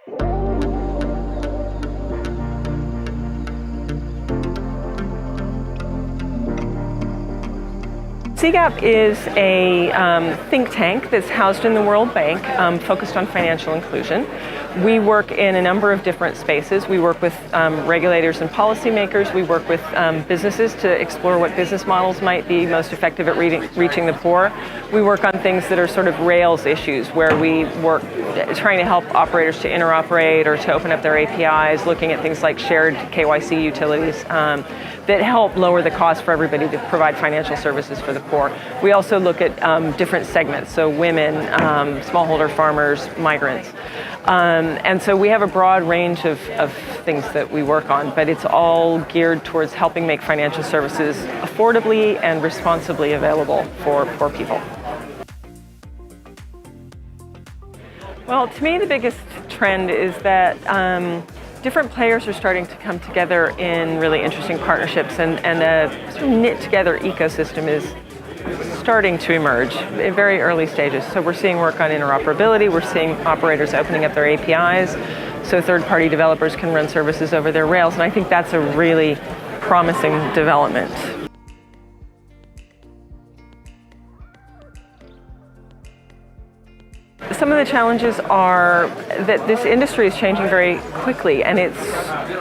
CGAP is a think tank that's housed in the World Bank, focused on financial inclusion. We work in a number of different spaces. We work with regulators and policymakers. We work with businesses to explore what business models might be most effective at reaching the poor. We work on things that are sort of rails issues, where we work trying to help operators to interoperate or to open up their APIs, looking at things like shared KYC utilities that help lower the cost for everybody to provide financial services for the poor. We also look at different segments, so women, smallholder farmers, migrants. And so we have a broad range of things that we work on, but it's all geared towards helping make financial services affordably and responsibly available for poor people. Well, to me, the biggest trend is that different players are starting to come together in really interesting partnerships, and a sort of knit-together ecosystem is starting to emerge in very early stages. So we're seeing work on interoperability, we're seeing operators opening up their APIs so third-party developers can run services over their rails, and I think that's a really promising development. Some of the challenges are that this industry is changing very quickly, and it's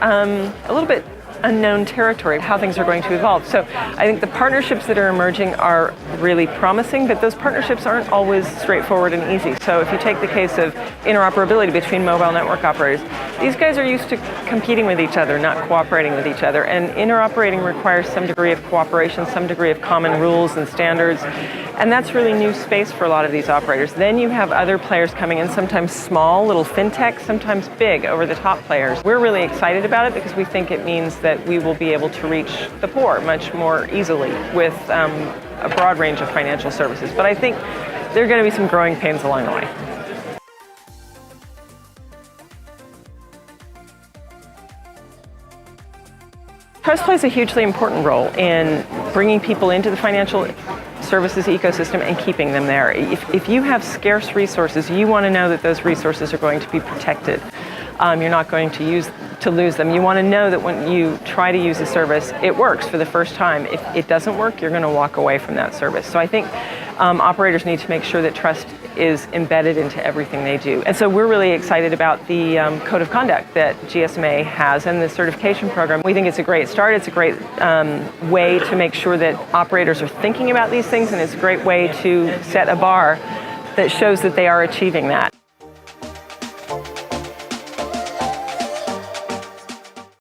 a little bit unknown territory, how things are going to evolve. So I think the partnerships that are emerging are really promising, but those partnerships aren't always straightforward and easy. So if you take the case of interoperability between mobile network operators, these guys are used to competing with each other, not cooperating with each other. And interoperating requires some degree of cooperation, some degree of common rules and standards. And that's really new space for a lot of these operators. Then you have other players coming in, sometimes small, little fintech, sometimes big, over-the-top players. We're really excited about it because we think it means that we will be able to reach the poor much more easily with a broad range of financial services. But I think there are going to be some growing pains along the way. Trust plays a hugely important role in bringing people into the financial services ecosystem and keeping them there. If you have scarce resources, you want to know that those resources are going to be protected. You're not going to lose them. You want to know that when you try to use a service, it works for the first time. If it doesn't work, you're going to walk away from that service. So I think operators need to make sure that trust is embedded into everything they do. And so we're really excited about the code of conduct that GSMA has and the certification program. We think it's a great start. It's a great way to make sure that operators are thinking about these things, and it's a great way to set a bar that shows that they are achieving that.